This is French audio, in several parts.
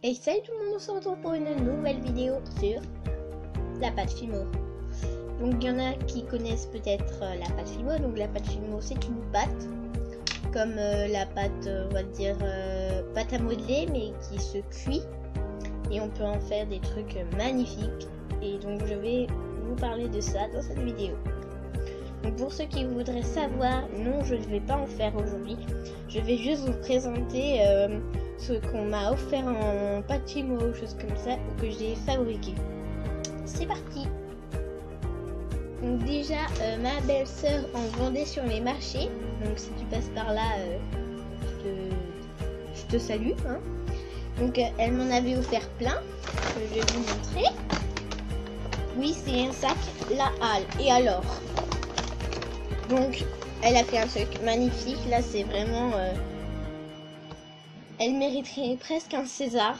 Et salut tout le monde, on se retrouve pour une nouvelle vidéo sur la pâte Fimo. Donc il y en a qui connaissent peut-être la pâte Fimo. Donc la pâte Fimo, c'est une pâte comme la pâte, on va dire pâte à modeler, mais qui se cuit et on peut en faire des trucs magnifiques. Et donc je vais vous parler de ça dans cette vidéo. Donc pour ceux qui voudraient savoir, non, je ne vais pas en faire aujourd'hui. Je vais juste vous présenter ce qu'on m'a offert en pâte Fimo ou choses comme ça, ou que j'ai fabriqué. C'est parti. Donc déjà, ma belle-sœur en vendait sur les marchés. Donc si tu passes par là, je te salue. Hein. Donc elle m'en avait offert plein. Je vais vous montrer. Oui, c'est un sac La Halle. Et alors? Donc, elle a fait un truc magnifique. Là, c'est vraiment... elle mériterait presque un César.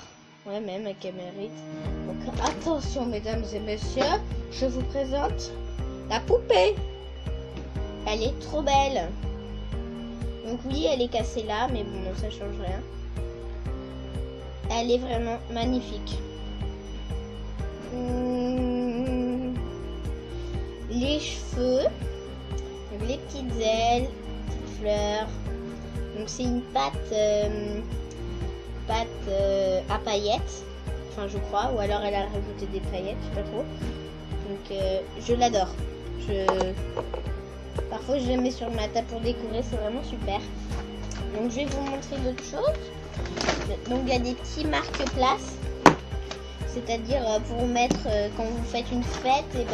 Ouais, même qu'elle mérite. Donc, attention, mesdames et messieurs. Je vous présente la poupée. Elle est trop belle. Donc, oui, elle est cassée là. Mais bon, ça change rien. Elle est vraiment magnifique. Les cheveux. Les petites ailes, petites fleurs. Donc c'est une pâte à paillettes, enfin je crois, ou alors elle a rajouté des paillettes, je sais pas trop. Donc je l'adore. Parfois je la mets sur ma table pour décorer, c'est vraiment super. Donc je vais vous montrer d'autres choses. Donc il y a des petits marque-places, c'est-à-dire pour mettre quand vous faites une fête, et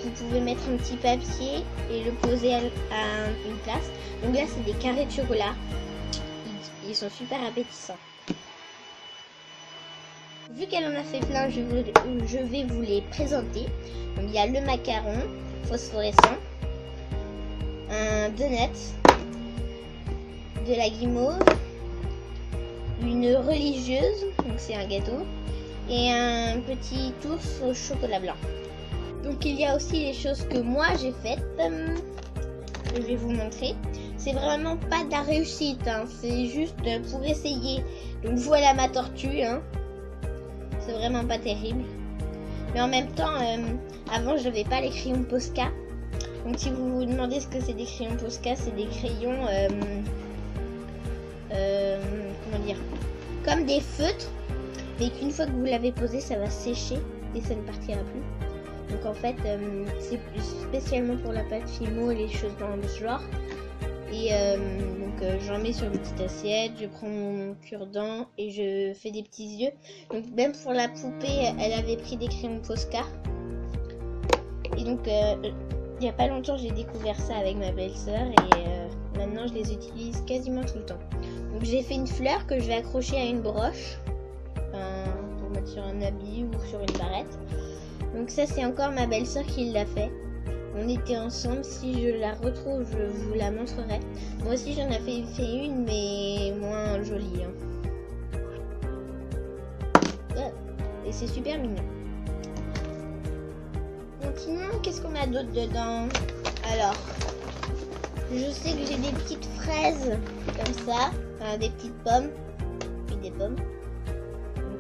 vous pouvez mettre un petit papier et le poser à une place. Donc là, c'est des carrés de chocolat. Ils sont super appétissants. Vu qu'elle en a fait plein, je vais vous les présenter. Donc il y a le macaron phosphorescent, un donut, de la guimauve, une religieuse, donc c'est un gâteau, et un petit ours au chocolat blanc. Donc il y a aussi les choses que moi j'ai faites, je vais vous montrer. C'est vraiment pas de la réussite, hein. C'est juste pour essayer. Donc voilà ma tortue, hein. C'est vraiment pas terrible. Mais en même temps, avant je n'avais pas les crayons Posca. Donc si vous vous demandez ce que c'est des crayons Posca, c'est des crayons, comment dire, comme des feutres, mais qu'une fois que vous l'avez posé, ça va sécher et ça ne partira plus. Donc en fait, c'est spécialement pour la pâte Fimo et les choses dans ce genre. Et donc j'en mets sur une petite assiette, je prends mon cure-dent et je fais des petits yeux. Donc même pour la poupée, elle avait pris des crayons Posca. Et donc il n'y a pas longtemps, j'ai découvert ça avec ma belle-sœur et maintenant je les utilise quasiment tout le temps. Donc j'ai fait une fleur que je vais accrocher à une broche, pour mettre sur un habit ou sur une barrette. Donc ça c'est encore ma belle-sœur qui l'a fait. On était ensemble, si je la retrouve je vous la montrerai. Moi aussi j'en avais fait une mais moins jolie. Hein. Et c'est super mignon. Donc sinon qu'est-ce qu'on a d'autre dedans? Alors, je sais que j'ai des petites fraises comme ça, enfin, des petites pommes, puis des pommes.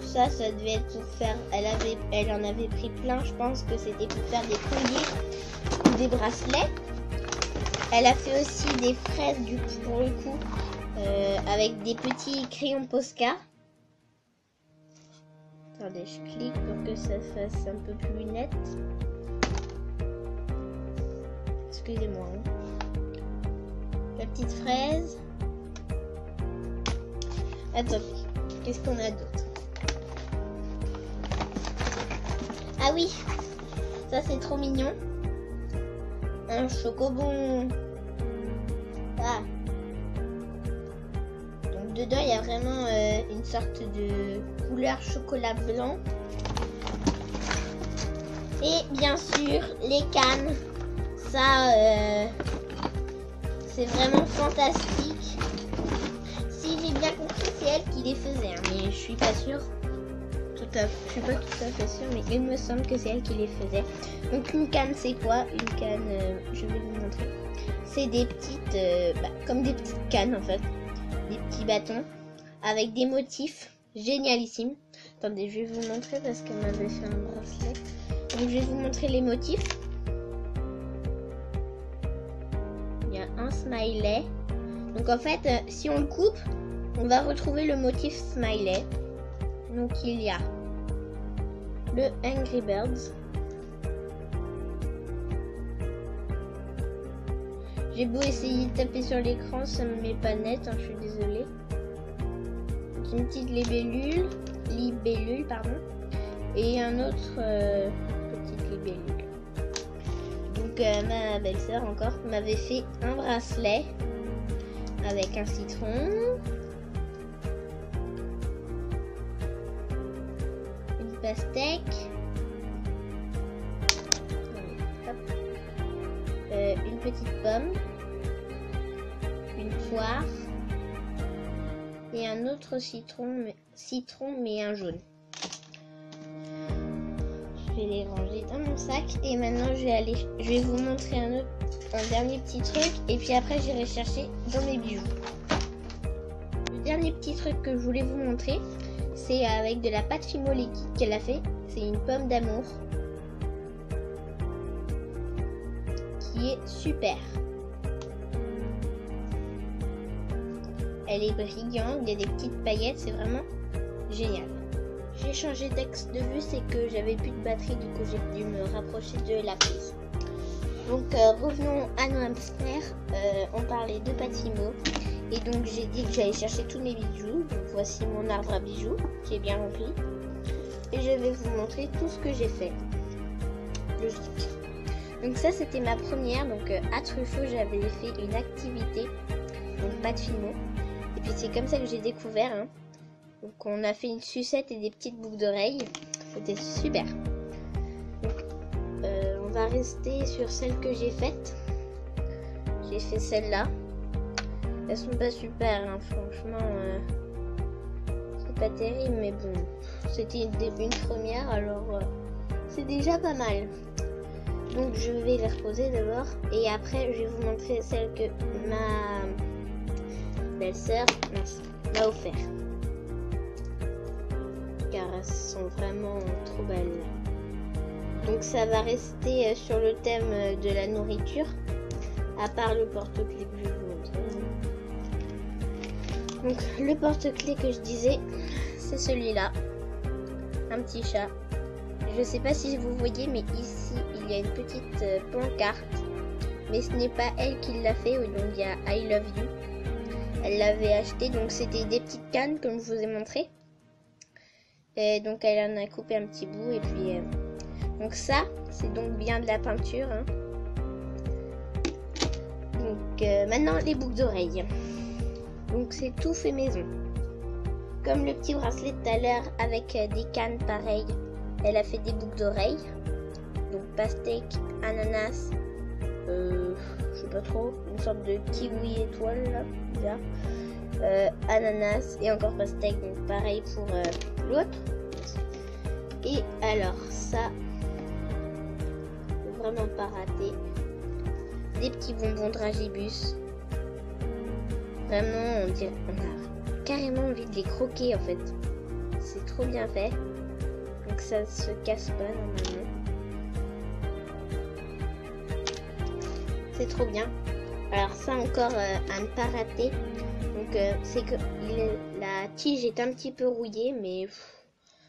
Ça devait être pour faire, elle en avait pris plein, je pense que c'était pour faire des colliers ou des bracelets. Elle a fait aussi des fraises pour le coup, avec des petits crayons Posca. Attendez, je clique pour que ça fasse un peu plus net. Excusez-moi. La petite fraise. Attendez, qu'est-ce qu'on a d'autre? Ah oui, ça c'est trop mignon. Un chocobon. Ah. Donc dedans il y a vraiment une sorte de couleur chocolat blanc. Et bien sûr les cannes. Ça c'est vraiment fantastique. Si j'ai bien compris, c'est elle qui les faisait, hein, mais je suis pas sûre. Je suis pas tout à fait sûre, mais il me semble que c'est elle qui les faisait. Donc une canne, c'est quoi? Une canne, je vais vous montrer. C'est des petites, comme des petites cannes en fait, des petits bâtons avec des motifs génialissime. Attendez, je vais vous montrer parce qu'elle m'avait fait un bracelet. Donc je vais vous montrer les motifs. Il y a un smiley. Donc en fait, si on le coupe, on va retrouver le motif smiley. Donc il y a le Angry Birds. J'ai beau essayer de taper sur l'écran, ça me met pas net, hein, je suis désolée. Une petite libellule, pardon, et un autre petite libellule. Donc ma belle-sœur encore m'avait fait un bracelet avec un citron, une pastèque, une petite pomme, une poire et un autre citron mais un jaune. Je vais les ranger dans mon sac et maintenant je vais vous montrer un dernier petit truc et puis après j'irai chercher dans mes bijoux. Le dernier petit truc que je voulais vous montrer, c'est avec de la pâte Fimo liquide qu'elle a fait. C'est une pomme d'amour qui est super. Elle est brillante, il y a des petites paillettes, c'est vraiment génial. J'ai changé d'axe de vue, c'est que j'avais plus de batterie, du coup j'ai dû me rapprocher de la prise. Donc revenons à nos hamsters, on parlait de pâte Fimo et donc j'ai dit que j'allais chercher tous mes bijoux. Donc voici mon arbre à bijoux, j'ai bien rempli. Et je vais vous montrer tout ce que j'ai fait. Logique. Donc ça c'était ma première, donc à Truffaut j'avais fait une activité, donc pâte Fimo. Et puis c'est comme ça que j'ai découvert. Hein. Donc on a fait une sucette et des petites boucles d'oreilles. C'était super. Donc on va rester sur celles que j'ai faites. J'ai fait celles-là. Elles sont pas super, hein. Franchement. C'est pas terrible, mais bon. C'était une première, alors c'est déjà pas mal. Donc je vais les reposer d'abord. Et après je vais vous montrer celles que ma belle-sœur m'a offert. Car elles sont vraiment trop belles. Donc ça va rester sur le thème de la nourriture. À part le porte-clés que je vais vous montrer. Donc le porte-clés que je disais, c'est celui-là. Un petit chat. Je sais pas si vous voyez, mais ici il y a une petite pancarte. Mais ce n'est pas elle qui l'a fait, donc il y a I love you. Elle l'avait acheté, donc c'était des petites cannes comme je vous ai montré. Et donc elle en a coupé un petit bout et puis donc ça c'est donc bien de la peinture. Hein. Donc maintenant les boucles d'oreilles. Donc c'est tout fait maison. Comme le petit bracelet tout à l'heure avec des cannes pareilles. Elle a fait des boucles d'oreilles. Donc pastèque, ananas, je sais pas trop, une sorte de kiwi étoile là, bizarre. Ananas et encore pastèque, donc pareil pour l'autre. Et alors ça, faut vraiment pas rater. Des petits bonbons Dragibus. Vraiment, on a carrément envie de les croquer en fait. C'est trop bien fait. Donc ça se casse pas normalement. C'est trop bien. Alors ça encore à ne pas rater. Donc c'est que la tige est un petit peu rouillée, mais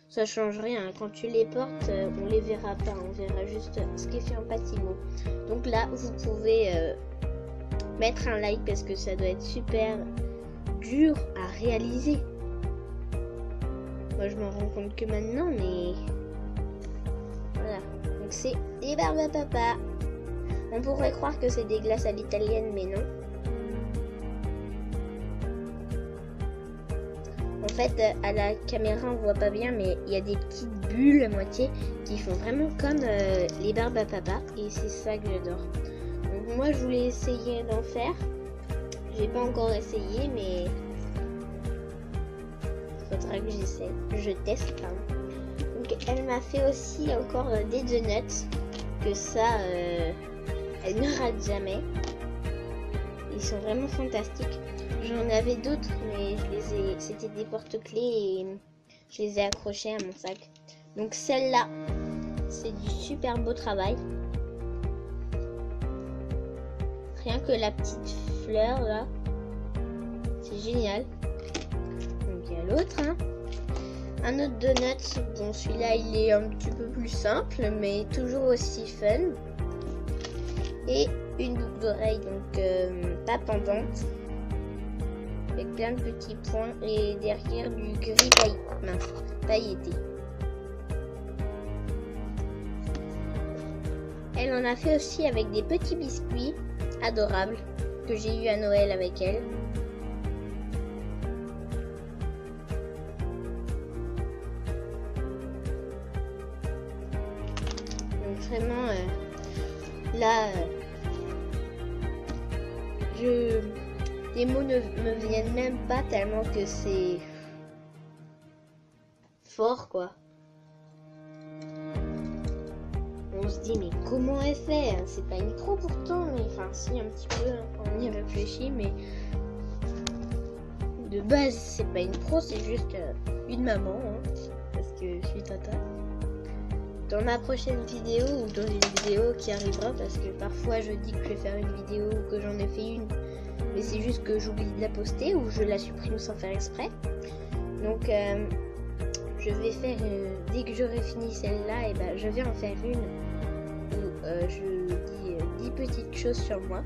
ça change rien. Quand tu les portes, on les verra pas. On verra juste ce qui est fait en pâte Fimo. Donc là, vous pouvez mettre un like parce que ça doit être super dur à réaliser. Moi, je m'en rends compte que maintenant, mais voilà. Donc c'est des barbes à papa. On pourrait croire que c'est des glaces à l'italienne, mais non. En fait, à la caméra, on voit pas bien, mais il y a des petites bulles à moitié qui font vraiment comme les barbes à papa. Et c'est ça que j'adore. Donc moi, je voulais essayer d'en faire. J'ai pas encore essayé, mais faudra que j'essaie. Je teste, pardon. Donc elle m'a fait aussi encore des donuts. Que ça, elle ne rate jamais. Ils sont vraiment fantastiques. J'en avais d'autres, mais c'était des porte-clés et Je les ai accrochées à mon sac. Donc celle-là, c'est du super beau travail. Rien que la petite fleur là, c'est génial. Donc il y a l'autre, hein. Un autre donut, bon celui-là il est un petit peu plus simple, mais toujours aussi fun. Et une boucle d'oreille, donc pas pendante, avec plein de petits points et derrière du gris pailleté. Elle en a fait aussi avec des petits biscuits adorables que j'ai eu à Noël avec elle. Donc vraiment là les mots ne me viennent même pas tellement que c'est fort quoi. On se dit mais comment elle fait? C'est pas une pro pourtant, mais enfin si un petit peu quand on y réfléchit, mais de base c'est pas une pro, c'est juste une maman hein, parce que je suis tata. Dans ma prochaine vidéo ou dans une vidéo qui arrivera, parce que parfois je dis que je vais faire une vidéo ou que j'en ai fait une, mais c'est juste que j'oublie de la poster ou je la supprime sans faire exprès. Donc je vais faire, dès que j'aurai fini celle-là, et ben je vais en faire une où je dis 10 petites choses sur moi.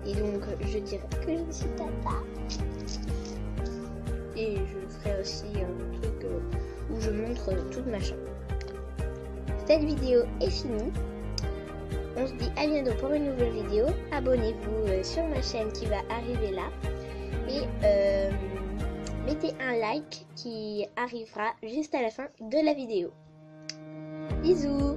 Et donc je dirai que je suis tata. Et je ferai aussi un truc où je montre toute ma chambre. Cette vidéo est finie. On se dit à bientôt pour une nouvelle vidéo. Abonnez-vous sur ma chaîne qui va arriver là. Et mettez un like qui arrivera juste à la fin de la vidéo. Bisous!